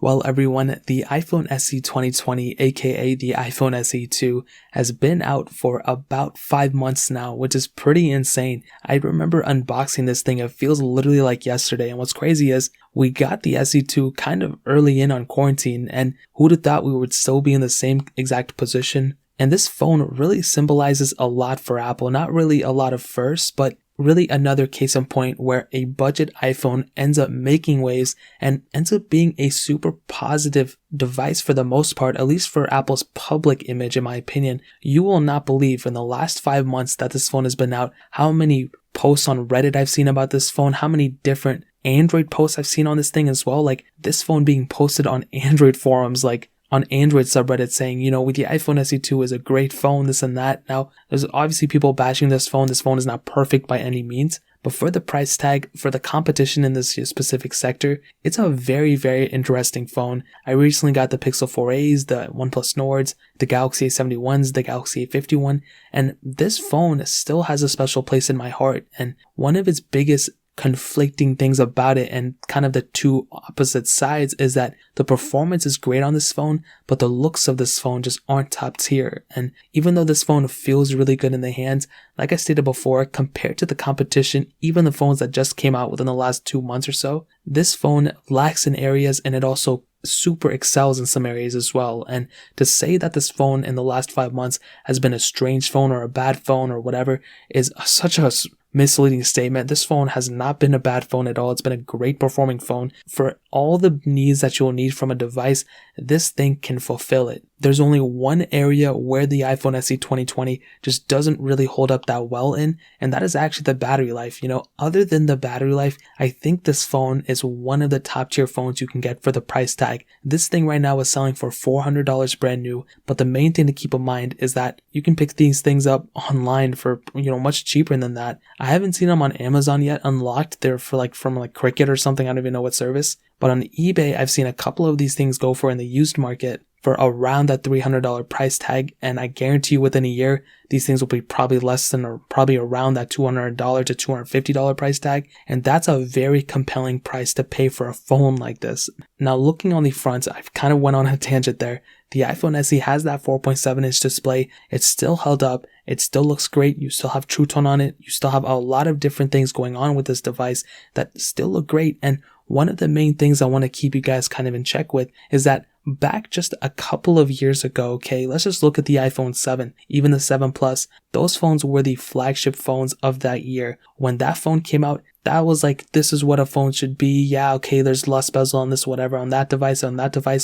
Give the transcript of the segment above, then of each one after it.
Well, everyone, the iPhone SE 2020, aka the iPhone SE 2, has been out for about 5 months now, which is pretty insane. I remember unboxing this thing, it feels literally like yesterday, and what's crazy is we got the SE 2 kind of early in on quarantine, and who'd have thought we would still be in the same exact position? And this phone really symbolizes a lot for Apple, not really a lot of firsts, but really another case in point where a budget iPhone ends up making waves and ends up being a super positive device for the most part, at least for Apple's public image, in my opinion. You will not believe in the last 5 months that this phone has been out, how many posts on Reddit I've seen about this phone, how many different Android posts I've seen on this thing as well. Like this phone being posted on Android forums, like on Android subreddit saying, with the iPhone SE 2 is a great phone, this and that. Now, there's obviously people bashing this phone. This phone is not perfect by any means, but for the price tag, for the competition in this specific sector, it's a very, very interesting phone. I recently got the Pixel 4a's, the OnePlus Nords, the Galaxy A71s, the Galaxy A51, and this phone still has a special place in my heart. And one of its biggest conflicting things about it, and kind of the two opposite sides, is that the performance is great on this phone, but the looks of this phone just aren't top tier. And even though this phone feels really good in the hands, like I stated before, compared to the competition, even the phones that just came out within the last 2 months or so, this phone lacks in areas, and it also super excels in some areas as well. And to say that this phone in the last 5 months has been a strange phone or a bad phone or whatever is such a misleading statement. This phone has not been a bad phone at all. It's been a great performing phone. For all the needs that you'll need from a device, this thing can fulfill it. There's only one area where the iPhone SE 2020 just doesn't really hold up that well in, and that is actually the battery life. Other than the battery life, I think this phone is one of the top tier phones you can get for the price tag. This thing right now is selling for $400 brand new, but the main thing to keep in mind is that you can pick these things up online for, much cheaper than that. I haven't seen them on Amazon yet unlocked. They're from Cricket or something. I don't even know what service. But on eBay, I've seen a couple of these things go for in the used market for around that $300 price tag. And I guarantee you within a year, these things will be probably less than, or probably around that $200 to $250 price tag. And that's a very compelling price to pay for a phone like this. Now, looking on the front, I've kind of went on a tangent there. The iPhone SE has that 4.7 inch display. It's still held up. It still looks great. You still have True Tone on it. You still have a lot of different things going on with this device that still look great. And one of the main things I want to keep you guys kind of in check with is that back just a couple of years ago, okay, let's just look at the iPhone 7, even the 7 Plus. Those phones were the flagship phones of that year. When that phone came out, that was like, this is what a phone should be. Yeah, okay, there's less bezel on this, whatever, on that device,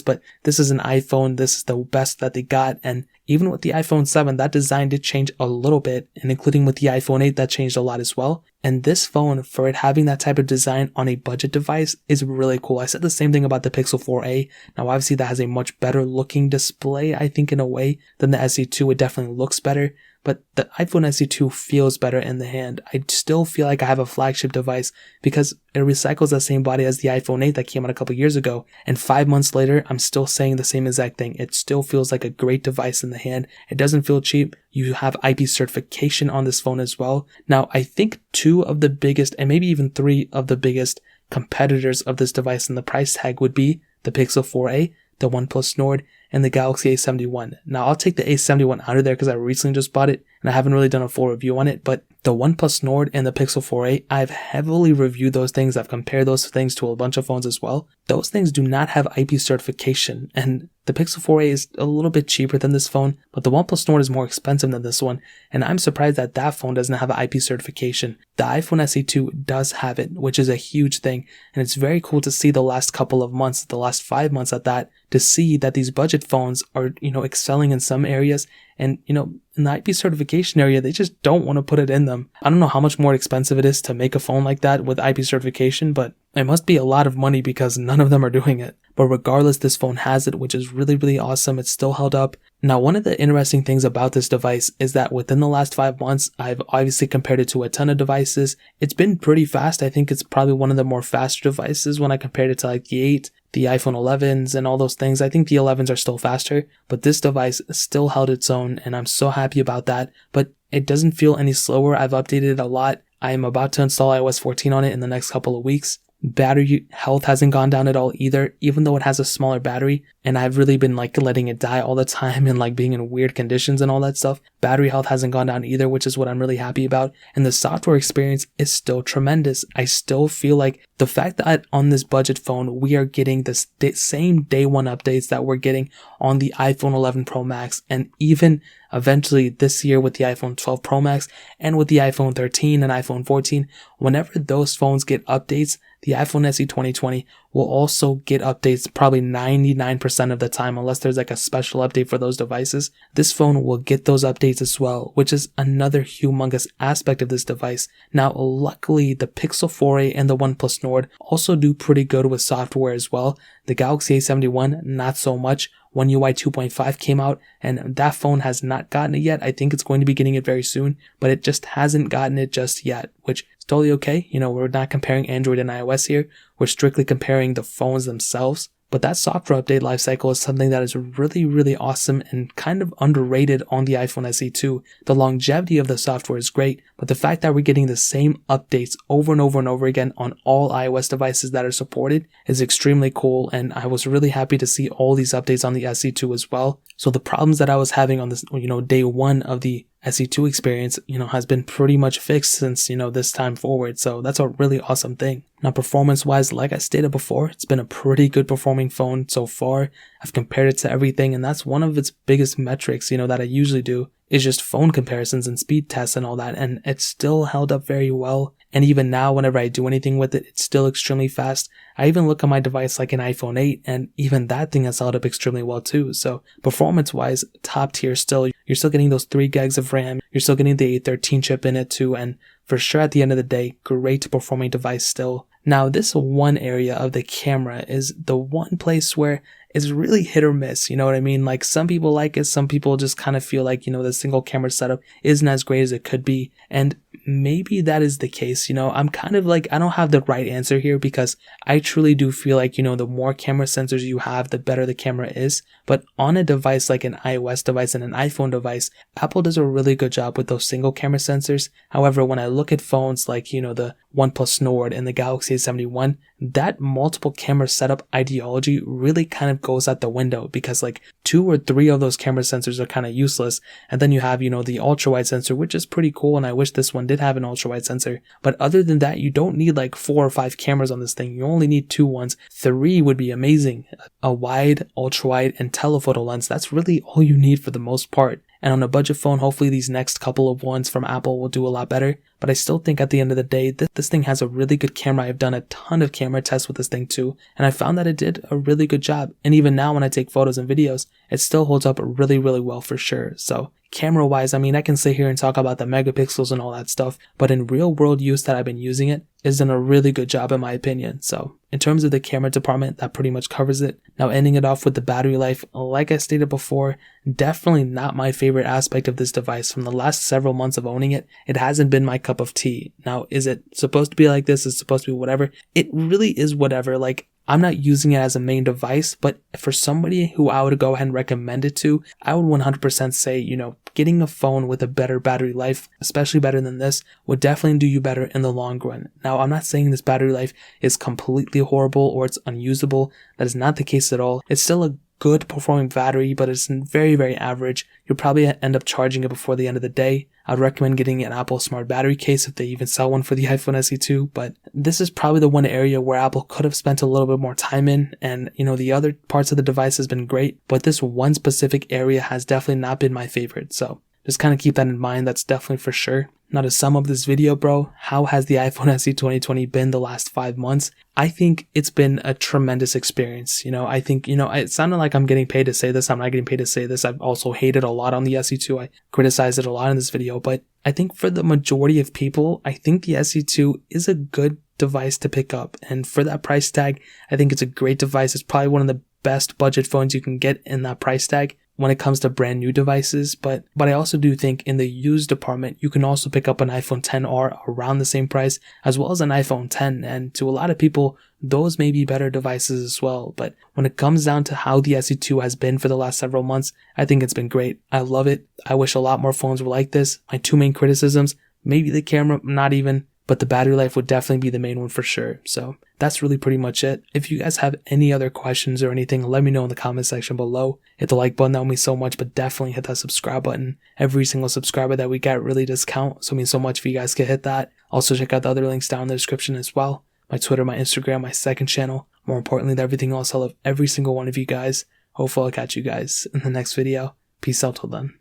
but this is an iPhone. This is the best that they got. And even with the iPhone 7, that design did change a little bit, and including with the iPhone 8, that changed a lot as well. And this phone, for it having that type of design on a budget device, is really cool. I said the same thing about the Pixel 4a. Now, obviously, that has a much better looking display, I think, in a way, than the SE 2. It definitely looks better. But the iPhone SE 2 feels better in the hand. I still feel like I have a flagship device because it recycles the same body as the iPhone 8 that came out a couple years ago. And 5 months later, I'm still saying the same exact thing. It still feels like a great device in the hand. It doesn't feel cheap. You have IP certification on this phone as well. Now, I think 2 of the biggest, and maybe even 3 of the biggest competitors of this device in the price tag would be the Pixel 4a, the OnePlus Nord, and the Galaxy A71. Now, I'll take the A71 out of there because I recently just bought it and I haven't really done a full review on it, but the OnePlus Nord and the Pixel 4a, I've heavily reviewed those things. I've compared those things to a bunch of phones as well. Those things do not have IP certification, and the Pixel 4a is a little bit cheaper than this phone, but the OnePlus Nord is more expensive than this one, and I'm surprised that that phone doesn't have an IP certification. The iPhone SE 2 does have it, which is a huge thing, and it's very cool to see the last couple of months, the last 5 months at that, to see that these budget phones are, excelling in some areas, and, in the IP certification area, they just don't want to put it in them. I don't know how much more expensive it is to make a phone like that with IP certification, but it must be a lot of money because none of them are doing it. But regardless, this phone has it, which is really, really awesome. It's still held up. Now, one of the interesting things about this device is that within the last 5 months, I've obviously compared it to a ton of devices. It's been pretty fast. I think it's probably one of the more faster devices when I compared it to like the 8, the iPhone 11s and all those things. I think the 11s are still faster, but this device still held its own, and I'm so happy about that. But it doesn't feel any slower. I've updated it a lot. I am about to install iOS 14 on it in the next couple of weeks. Battery health hasn't gone down at all either, even though it has a smaller battery, and I've really been like letting it die all the time and like being in weird conditions and all that stuff. Battery health hasn't gone down either, which is what I'm really happy about. And the software experience is still tremendous. I still feel like the fact that on this budget phone, we are getting the same day one updates that we're getting on the iPhone 11 Pro Max, and even eventually this year with the iPhone 12 Pro Max and with the iPhone 13 and iPhone 14, whenever those phones get updates, the iPhone SE 2020 will also get updates probably 99% of the time, unless there's like a special update for those devices. This phone will get those updates as well, which is another humongous aspect of this device. Now, luckily, the Pixel 4a and the OnePlus Nord also do pretty good with software as well. The Galaxy A71, not so much. One UI 2.5 came out, and that phone has not gotten it yet. I think it's going to be getting it very soon, but it just hasn't gotten it just yet, which is totally okay. We're not comparing Android and iOS here. We're strictly comparing the phones themselves. But that software update lifecycle is something that is really, really awesome and kind of underrated on the iPhone SE2. The longevity of the software is great, but the fact that we're getting the same updates over and over and over again on all iOS devices that are supported is extremely cool, and I was really happy to see all these updates on the SE2 as well. So the problems that I was having on this, day one of the SE2 experience, has been pretty much fixed since, this time forward. So that's a really awesome thing. Now, performance-wise, like I stated before, it's been a pretty good performing phone so far. I've compared it to everything, and that's one of its biggest metrics, that I usually do, is just phone comparisons and speed tests and all that, and it's still held up very well. And even now, whenever I do anything with it, it's still extremely fast. I even look at my device like an iPhone 8, and even that thing has held up extremely well too. So performance-wise, top tier still. You're still getting those 3 gigs of RAM. You're still getting the A13 chip in it too, and for sure at the end of the day, great performing device still. Now, this one area of the camera is the one place where it's really hit or miss, you know what I mean? Like, some people like it, some people just kind of feel like, the single camera setup isn't as great as it could be, and maybe that is the case. I'm kind of like, I don't have the right answer here, because I truly do feel like, the more camera sensors you have, the better the camera is. But on a device like an iOS device and an iPhone device, Apple does a really good job with those single camera sensors. However, when I look at phones like, the OnePlus Nord and the Galaxy A71, that multiple camera setup ideology really kind of goes out the window, because like 2 or 3 of those camera sensors are kind of useless. And then you have, the ultra wide sensor, which is pretty cool, and I wish this one did have an ultra wide sensor. But other than that, you don't need like 4 or 5 cameras on this thing. You only need 2 ones. 3 would be amazing. A wide, ultra wide, and telephoto lens. That's really all you need for the most part. And on a budget phone, hopefully these next couple of ones from Apple will do a lot better. But I still think at the end of the day, this thing has a really good camera. I've done a ton of camera tests with this thing too, and I found that it did a really good job. And even now when I take photos and videos, it still holds up really, really well for sure. So camera wise, I can sit here and talk about the megapixels and all that stuff, but in real world use that I've been using it, it's done a really good job in my opinion. So in terms of the camera department, that pretty much covers it. Now, ending it off with the battery life, like I stated before, definitely not my favorite aspect of this device. From the last several months of owning it, it hasn't been my cup of tea. Now, is it supposed to be like this? Is it supposed to be whatever? It really is whatever. Like, I'm not using it as a main device, but for somebody who I would go ahead and recommend it to, I would 100% say, getting a phone with a better battery life, especially better than this, would definitely do you better in the long run. Now, I'm not saying this battery life is completely horrible or it's unusable. That is not the case at all. It's still a good performing battery, but it's very, very average. You'll probably end up charging it before the end of the day. I'd recommend getting an Apple Smart Battery case if they even sell one for the iPhone SE2, but this is probably the one area where Apple could have spent a little bit more time in, and the other parts of the device has been great, but this one specific area has definitely not been my favorite, so just kind of keep that in mind. That's definitely for sure. Now, to sum up this video, bro, how has the iPhone SE 2020 been the last 5 months? I think it's been a tremendous experience. I think, it sounded like I'm getting paid to say this. I'm not getting paid to say this. I've also hated a lot on the SE2. I criticized it a lot in this video, but I think for the majority of people, I think the SE2 is a good device to pick up. And for that price tag, I think it's a great device. It's probably one of the best budget phones you can get in that price tag when it comes to brand new devices, but I also do think in the used department, you can also pick up an iPhone XR around the same price, as well as an iPhone X, and to a lot of people, those may be better devices as well. But when it comes down to how the SE2 has been for the last several months, I think it's been great. I love it. I wish a lot more phones were like this. My 2 main criticisms, maybe the camera, not even, but the battery life would definitely be the main one for sure. So that's really pretty much it. If you guys have any other questions or anything, let me know in the comment section below. Hit the like button, that would mean so much, but definitely hit that subscribe button. Every single subscriber that we get really does count, so it means so much if you guys could hit that. Also check out the other links down in the description as well. My Twitter, my Instagram, my second channel. More importantly than everything else, I love every single one of you guys. Hopefully I'll catch you guys in the next video. Peace out till then.